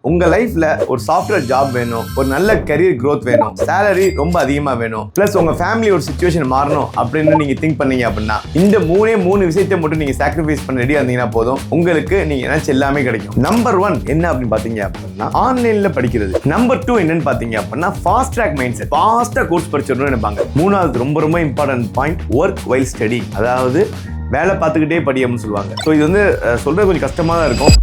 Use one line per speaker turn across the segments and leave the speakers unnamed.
உங்க லைஃப்ல ஒரு சாஃப்ட்வேர் ஜாப் வேணும், ஒரு நல்ல கரியர் growth வேணும், salary ரொம்ப அதிகமா வேணும், பிளஸ் உங்க ஃபேமிலி ஒரு சிச்சுவேஷன் மாறணும் அப்படின்னு நீங்க திங்க் பண்ணீங்க அப்படின்னா இந்த மூணு விஷயத்தை மட்டும் நீங்க சாக்ரிஃபைஸ் பண்ண ரெடியா இருந்தீங்கன்னா போதும், உங்களுக்கு நீங்க நினைச்ச எல்லாமே கிடைக்கும். நம்பர் 1 என்ன அப்படின்னு பாத்தீங்க அப்படின்னா ஆன்லைன்ல படிக்கிறது. நம்பர் 2 என்னன்னு பாத்தீங்க அப்படின்னா ஃபாஸ்ட் ட்ராக் மைண்ட் செட், ஃபாஸ்டா கோர்ஸ் படிச்சிடணும்னு நினைப்பாங்க. மூணாவது ரொம்ப important point work while study, அதாவது வேலை பார்த்துக்கிட்டே படி அப்படின்னு சொல்லுவாங்க. ஸோ இது வந்து சொல்றது கொஞ்சம் கஷ்டமா தான் இருக்கும்.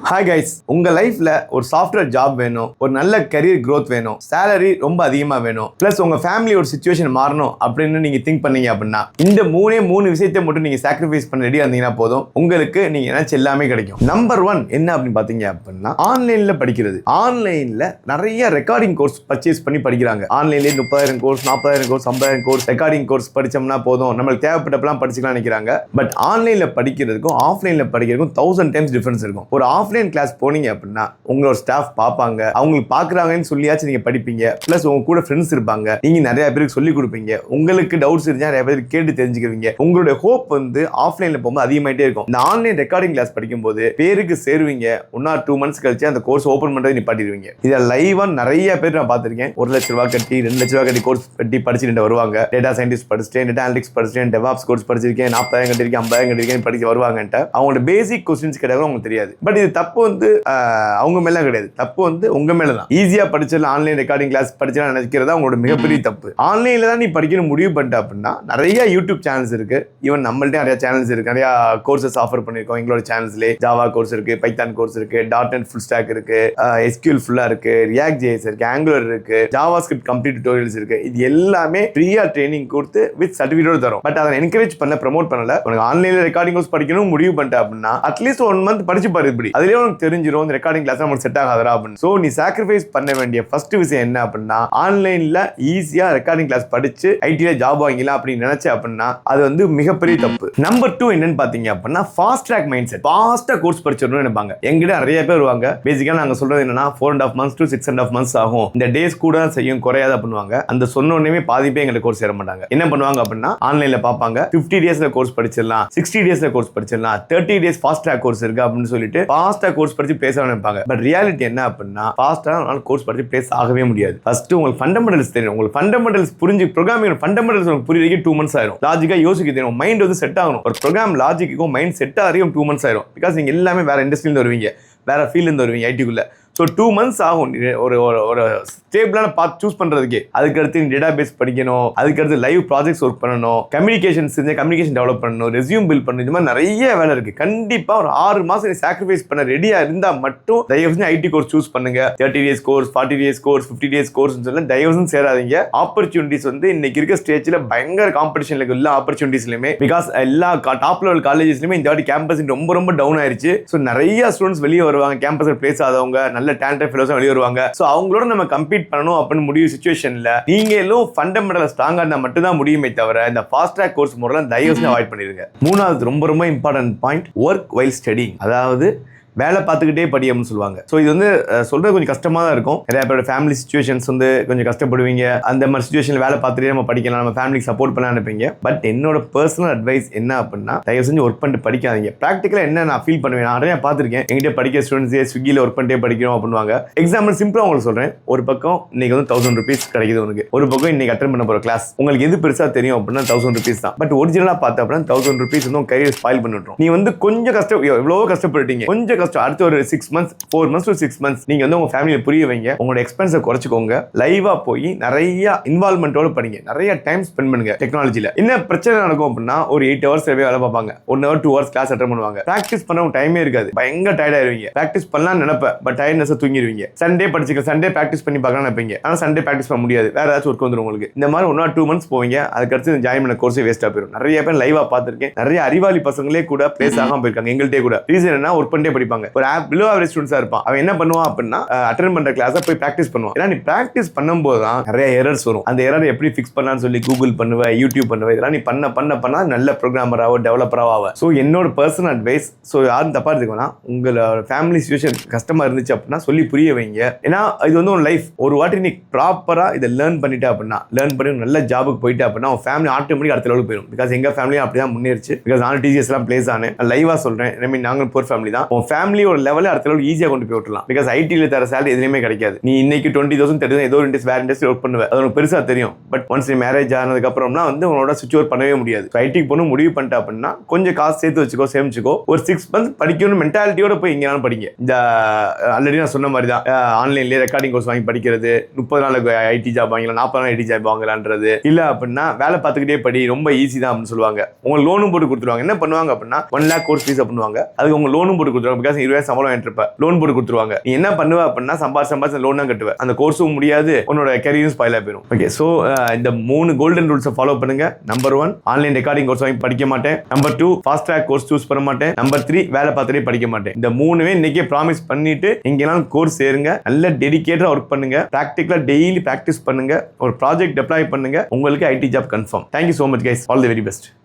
ஹாய் கைஸ், உங்க லைஃப்ல ஒரு சாஃப்ட்வேர் ஜாப் வேணும், ஒரு நல்ல கரியர் growth வேணும், salary ரொம்ப அதிகமா வேணும், பிளஸ் உங்க ஃபேமிலி ஒரு சிச்சுவேஷன் மாறணும் அப்படின்னு நீங்க திங்க் பண்ணீங்க அப்படின்னா இந்த மூணு விஷயத்தை மட்டும் நீங்க சாக்ரிஃபைஸ் பண்ண ரெடியா இருந்தீங்கன்னா போதும், உங்களுக்கு நீங்க நினைச்ச எல்லாமே கிடைக்கும். நம்பர் 1 என்ன அப்படின்னு பாத்தீங்க அப்படின்னா ஆன்லைன்ல படிக்கிறது. ஆன்லைன்ல நிறைய ரெக்கார்டிங் கோர்ஸ் பர்ச்சேஸ் பண்ணி படிக்கிறாங்க. ஆன்லைன்லேயே 30,000 course, 40,000 course, 50,000 course recording course படிச்சோம்னா போதும், நம்மளுக்கு தேவைப்பட்டப்பெல்லாம் படிச்சுக்கலாம் நினைக்கிறாங்க. பட் ஆன்லைன்ல படிக்கிறதுக்கும் ஆஃப்லைன்ல படிக்கிறதுக்கும் 1000 டைம்ஸ் டிஃபரன்ஸ் இருக்கும். ஒரு ஆஃப்லைன் கிளாஸ் போனீங்க அப்படின்னா உங்களோட ஸ்டாஃப் பார்ப்பாங்க, அவங்களுக்கு பார்க்குறாங்கன்னு சொல்லியாச்சும் நீங்க படிப்பீங்க, பிளஸ் உங்க கூட ஃப்ரெண்ட்ஸ் இருப்பாங்க, நீங்க நிறைய பேருக்கு சொல்லி கொடுப்பீங்க, உங்களுக்கு டவுட்ஸ் இருந்தா நிறைய பேருக்கு கேட்டு தெரிஞ்சுக்குவீங்க. உங்களுடைய ஹோப் வந்து ஆஃப்லைன்ல போகும்போது அதிகமாயிட்டே இருக்கும். இந்த ஆன்லைன் ரெக்கார்டிங் கிளாஸ் படிக்கும்போது பேருக்கு சேருவீங்க, 1 or 2 months கழிச்சு அந்த கோர்ஸ் ஓபன் பண்றது நிப்பாட்டிடுவீங்க. இதை லைவா நிறைய பேர் நான் பார்த்திருக்கேன். 1 லட்ச ரூபாய் கட்டி 2 லட்ச ரூபாய் கட்டி கோர்ஸ் கட்டி படிச்சுட்டு வருவாங்க. டேட்டா சயின்டிஸ்ட் படிச்சிட்டேன், டேட்டா அனலிட்டிக்ஸ் படிச்சிட்டேன், டெவாப்ஸ் கோர்ஸ் படிச்சிருக்கேன், 40,000 கட்டிருக்கேன், 50,000 கட்டிருக்கேன் படிச்சு வருவாங்கன்ட்டு அவங்களோட பேசிக் கொஸ்டின்ஸ் கிடையாது, அவங்களுக்கு தெரியாது. பட் இது தப்பு வந்து அவங்க மேல கிடையாது, தப்பு வந்து உங்க மேலதான். ஈஸியா படிச்சல ஆன்லைன் ரெக்கார்டிங் கிளாஸ் படிச்சா நினைக்கிறதா உங்களோட மிகப்பெரிய தப்பு. ஆன்லைன்ல தான் நீ படிக்கணும் முடிவு பண்ணிட்ட அப்படின்னா நிறைய யூடியூப் சேனல்ஸ் இருக்கு. ஈவன் நம்மள்ட்ட நிறைய சேனல்ஸ் இருக்கு, நிறைய கோர்சஸ் ஆஃபர் பண்ணிருக்கோம். எங்களோட சேனல்ஸ்ல ஜாவா கோர்ஸ் இருக்கு, பைத்தான் கோர்ஸ் இருக்கு, .NET ஃபுல் ஸ்டாக் இருக்கு, SQL ஃபுல்லா இருக்கு, React JS இருக்கு, Angular இருக்கு, JavaScript கம்ப்ளீட் டியூட்டோரியல்ஸ் இருக்கு. இது எல்லாமே ஃப்ரீயா ட்ரைனிங் கொடுத்து வித் சர்டிஃபிகேட் தரும். பட் அதை என்கரேஜ் பண்ண ப்ரோமோட் பண்ணல. உனக்கு ஆன்லைன்ல ரெக்கார்டிங் கோர்ஸ் படிக்கணும் முடிவு பண்ணிட்ட அப்படின்னா அட்லீஸ்ட் 1 month படிச்சு பாரு. இப்படி அதுலயே உனக்கு தெரிஞ்சிரும் இந்த ரெக்கார்டிங் கிளாஸ் நமக்கு செட் ஆகாதா அப்படின்னு. சோ நீ சாக்ரிஃபைஸ் பண்ண வேண்டிய ஃபர்ஸ்ட் விஷயம் என்ன அப்படின்னா ஆன்லைன்ல ஈஸியா ரெக்கார்டிங் கிளாஸ் படிச்சு ஐடில ஜாப் வாங்கிக்கலாம் அப்படின்னு நினைச்ச அப்படின்னா அது வந்து மிகப்பெரிய தப்பு. நம்பர் 2 என்னன்னு பாத்தீங்க அப்படின்னா ஃபாஸ்ட் ட்ராக் மைண்ட் செட், ஃபாஸ்டா கோர்ஸ் படிச்சிடணும்னு நினைப்பாங்க. எங்கிட்ட நிறைய பேர் வருவாங்க. பேசிக்கா நாங்க சொல்றது என்னன்னா 4.5 months to 6.5 months ஆகும், இந்த டேஸ் கூட செய்யும் குறையாத பண்ணுவாங்க. அந்த சொன்ன உடனே பாதி பேர் எங்களுக்கு கோர்ஸ் சேர மாட்டாங்க. என்ன பண்ணுவாங்க அப்படின்னா ஆன்லைன்ல பாப்பாங்க, 50 daysல கோர்ஸ் படிச்சிடலாம், 60 daysல கோர்ஸ் படிச்சிடலாம், 30 days ஃபாஸ்ட் ட்ராக் கோர்ஸ் இருக்கு அப்படின்னு சொல்லிட்டு ஃபாஸ்டா கோர்ஸ் படிச்சு பேச நினைப்பாங்க. பட் ரியாலிட்டி என்ன அப்படின்னா ஃபாஸ்டா கோர்ஸ் படிச்சு பிளேஸ் ஆகவே முடியாது. ஃபர்ஸ்ட் உங்களுக்கு ஃபண்டமெண்டல்ஸ் தெரியும். உங்களுக்கு ஃபண்டமெண்டல்ஸ் புரிஞ்சு ப்ரோகிராமிங் ஃபண்டமெண்டல்ஸ் உங்களுக்கு புரியறதுக்கு 2 months ஆயிரும். லாஜிக்கா யோசிக்க தெரியும், மைண்ட் வந்து செட் ஆகணும். ஒரு ப்ரோகிராம் லாஜிக்கும் மைண்ட் செட் ஆகிறதுக்கு 2 months ஆயிரும். பிகாஸ் நீங்க எல்லாமே வேற இண்டஸ்ட்ரியில இருந்து வருவீங்க, வேற ஃபீல்ட்ல இருந்து வருவீங்க ஐடிக்குள்ள. ஸோ 2 months ஆகும் ஒரு ஸ்டேபிளான பாத் சூஸ் பண்றதுக்கு. அதுக்கடுத்து டேட்டா பேஸ் படிக்கணும், அதுக்கடுத்து லைவ் ப்ராஜெக்ட்ஸ் ஒர்க் பண்ணணும், கம்யூனிகேஷன் டெவலப் பண்ணணும், ரெஸ்யூம் பில்ட் பண்ணணும், இந்த மாதிரி நிறைய வேலை இருக்கு. கண்டிப்பா ஒரு 6 மாசம் சாக்ரிஃபைஸ் பண்ண ரெடியா இருந்தா மட்டும் தயவுசெய்து ஐடி கோர்ஸ் சூஸ் பண்ணுங்க. 30 days course, 40 days course, 50 days course சொல்ல தயவுசெய்து சேராதீங்க. ஆப்பர்ச்சுனிட்டிஸ் வந்து இன்னைக்கு இருக்க ஸ்டேஜ்ல பயங்கர காம்படிஷன் இருக்கு எல்லா ஆப்பர்ச்சுனிட்டிஸ்லயுமே. பிகாஸ் எல்லா டாப் லெவல் காலேஜஸ்லயுமே இந்த வாட்டி கேம்பஸ் ரொம்ப டவுன் ஆயிருச்சு. ஸோ நிறைய ஸ்டூடெண்ட்ஸ் வெளியே வருவாங்க, கேம்பஸ்ல பிளேஸ் ஆதவங்க, நல்ல டேலண்டட் ஃபெலோஸ் வெளியே வருவாங்க. ஸோ அவங்களோட நம்ம கம்பீட் பண்ணணும் அப்படின்னு முடிவு சிச்சுவேஷன்ல நீங்க எல்லாம் ஃபண்டமெண்டல் ஸ்ட்ராங்கா இருந்தா மட்டும் தான் முடியுமே தவிர இந்த ஃபாஸ்ட் ட்ராக் கோர்ஸ் முறையெல்லாம் தயவு செஞ்சு அவாய்ட் பண்ணிருங்க. மூணாவது ரொம்ப important point work while study, அதாவது வேலை பார்த்துக்கிட்டே படி அப்படின்னு சொல்லுவாங்க. ஸோ இது வந்து சொல்றது கொஞ்சம் கஷ்டமா தான் இருக்கும். நிறைய பேரோட ஃபேமிலி சிச்சுவேஷன்ஸ் வந்து கொஞ்சம் கஷ்டப்படுவீங்க. அந்த மாதிரி சிச்சுவேஷன்ல வேலை பார்த்துட்டே நம்ம படிக்கலாம், நம்ம ஃபேமிலிக்கு சப்போர்ட் பண்ண நினைப்பீங்க. பட் என்னோட பர்சனல் அட்வைஸ் என்ன அப்படின்னா தயவு செஞ்சு ஒர்க் பண்ணிட்டு படிக்காதீங்க. ப்ராக்டிக்கலா என்ன நான் ஃபீல் பண்ணுவேன், நான் நிறைய பார்த்துருக்கேன். எங்கிட்ட படிக்கிற ஸ்டூடெண்ட்ஸே ஸ்விக்கியில் ஒர்க் பண்ணிட்டே படிக்கிறோம் அப்படின்வாங்க. எக்ஸாம்பிள் சிம்பிளா உங்களுக்கு சொல்றேன். ஒரு பக்கம் இன்னைக்கு வந்து 1000 rupees கிடைக்குது உனக்கு, ஒரு பக்கம் இன்னைக்கு அட்டெண்ட் பண்ண போற கிளாஸ் உங்களுக்கு எது பெருசா தெரியும் அப்படின்னா 1000 rupees தான். பட் ஒரிஜினலா பார்த்த அப்படின்னா 1000 rupees வந்து கரியர் ஸ்பாயில் பண்ணிடுறோம். நீ வந்து கொஞ்சம் எவ்வளவோ கஷ்டப்பட்டுட்டீங்க, கொஞ்சம் கஷ்டம். அடுத்த ஒரு 6 months 4 months to 6 months நீங்க வந்து உங்க ஃபேமிலியை புரிய வைங்க, உங்களோட எக்ஸ்பென்ஸை குறைச்சிக்கோங்க, லைவா போய் நிறைய இன்வால்மெண்டோட படிங்க, நிறைய டைம் ஸ்பெண்ட் பண்ணுங்க. டெக்னாலஜில என்ன பிரச்சனை நடக்கும் அப்படின்னா ஒரு 8 hours வேலை பார்ப்பாங்க, 1 hour 2 hours கிளாஸ் அட்டெண்ட் பண்ணுவாங்க. பிராக்டிஸ் பண்ண டைமே இருக்காது, பயங்கர டயர்ட் ஆயிருவீங்க. பிராக்டிஸ் பண்ணலாம் நினைப்பேன், பட் டயர்ட்னஸ் தூங்கிடுவீங்க. சண்டே படிச்சுக்க, சண்டே பிராக்டிஸ் பண்ணி பார்க்கலாம் நினைப்பீங்க, ஆனால் சண்டே பிராக்டிஸ் பண்ண முடியாது, வேற ஏதாச்சும் ஒர்க் வந்துடும் உங்களுக்கு. இந்த மாதிரி 1 or 2 months போவீங்க, அதுக்கடுத்து ஜாயின் பண்ண கோர்ஸே வேஸ்டா போயிடும். நிறைய பேர் லைவா பார்த்திருக்கேன், நிறைய அறிவாளி பசங்களே கூட பிளேஸ் ஆகாம போயிருக்காங்க எங்கள்கிட்ட கூட. ரீசன் என்ன, ஒர்க் பண்ணிட்டே படிப்பாங்க. ஒரு ஆப் பிலோ ஆவரேஜ் ஸ்டூடெண்ட்ஸா இருப்பான், அவன் என்ன பண்ணுவான் அப்படின்னா அட்டெண்ட் பண்ற கிளாஸை போய் பிராக்டிஸ் பண்ணுவான். ஏன்னா நீ பிராக்டிஸ் பண்ணும்போது தான் நிறைய எரர்ஸ் வரும். அந்த எரர் எப்படி ஃபிக்ஸ் பண்ணலாம்னு சொல்லி கூகுள் பண்ணுவேன், யூடியூப் பண்ணுவேன். இதெல்லாம் நீ பண்ண நல்ல ப்ரோக்ராமராவோ டெவலப்பராவோ ஆவ. ஸோ என்னோட பர்சனல் அட்வைஸ், ஸோ யாரும் தப்பா எடுத்துக்கோனா, உங்களோட ஃபேமிலி சிச்சுவேஷன் கஷ்டமா இருந்துச்சு அப்படின்னா சொல்லி புரிய வைங்க. ஏன்னா இது வந்து ஒரு லைஃப். ஒரு வாட்டி நீ ப்ராப்பரா இதை லேர்ன் பண்ணிட்டா அப்படின்னா, லேர்ன் பண்ணி நல்ல ஜாபுக்கு போயிட்டா அப்படின்னா உன் ஃபேமிலி ஆட்டோமேட்டிக் அடுத்த லெவலுக்கு போயிடும். பிகாஸ் எங்க ஃபேமிலியும் அப்படிதான் முன்னேறிச்சு. பிகாஸ் நான் டிஜிஎஸ் எல்லாம் பிளேஸ் ஆனேன், லைவா சொல்றேன். நாங்கள் போர் ஃபேமிலி தான். உன் ஃபேமிலியோட லெவலில் அடுத்த லெவல் ஈஸியாக கொண்டு போய் விட்டுலாம். பிகாஸ் ஐடியில் தர சேலரி எதுலையுமே கிடைக்காது. நீ இன்னைக்கு 20,000 30,000 ஏதோ வேற இண்டஸ்ட்ரி ஒர்க் பண்ணுவேன், அது உனக்கு பெருசாக தெரியும். பட் ஒன்ஸ் நீ மேரேஜ் ஆனதுக்கு அப்புறம்னா வந்து உன்னோட சுவிட்ச் ஓவர் பண்ணவே முடியாது. ஐடிக்கு போகணும் முடிவு பண்ணிட்டா அப்படின்னா கொஞ்சம் காசு சேர்த்து வச்சுக்கோ, சேமிச்சுக்கோ. ஒரு 6 months படிக்கணும் மென்டாலிட்டியோட போய் எங்கேனாலும் படிங்க. இந்த ஆல்ரெடி நான் சொன்ன மாதிரி தான் ஆன்லைன்லேயே ரெக்கார்டிங் கோர்ஸ் வாங்கி படிக்கிறது, 30 நாளுக்கு ஐடி ஜாப் வாங்கலாம், 40 நாள் ஐடி ஜாப் வாங்கலான்றது இல்லை அப்படின்னா வேலை பார்த்துக்கிட்டே படி, ரொம்ப ஈஸி தான் அப்படின்னு சொல்லுவாங்க. உங்களுக்கு லோனும் போட்டு கொடுத்துருவாங்க. என்ன பண்ணுவாங்க அப்படின்னா 1 lakh கோர்ஸ் ஃபீஸ் பண்ணுவாங்க, அதுக்கு உங்க லோனும் போட்டு கொடுத்துருவாங்க. பிகாஸ் 20,000 சம்பளம் ஏற்றிருப்ப லோன் போட்டு கொடுத்துருவாங்க. நீ என்ன பண்ணுவ அப்படின்னா சம்பாதிச்சு லோன் தான் கட்டுவேன், அந்த கோர்ஸும் முடியாது, உன்னோட கரியரும் ஸ்பாயில் போயிடும். ஓகே, ஸோ இந்த 3 கோல்டன் ரூல்ஸை ஃபாலோ பண்ணுங்க. நம்பர் 1 ஆன்லைன் ரெக்கார்டிங் கோர்ஸ் வாங்கி படிக்க மாட்டேன். Number 2 fast track course choose பண்ண மாட்டேன். நம்பர் 3 வேலை பார்த்துட்டே படிக்க மாட்டேன். இந்த 3மே இன்னைக்கே ப்ராமிஸ் பண்ணிட்டு எங்கேனாலும் கோர்ஸ் சேருங்க. நல்ல டெடிகேட்டடா ஒர்க் பண்ணுங்க, ப்ராக்டிகலா டெய்லி ப்ராக்டிஸ் பண்ணுங்க, ஒரு ப்ராஜெக்ட் டெப்ளாய் பண்ணுங்க, உங்களுக்கு IT job confirm. Thank you so much guys, all the very best.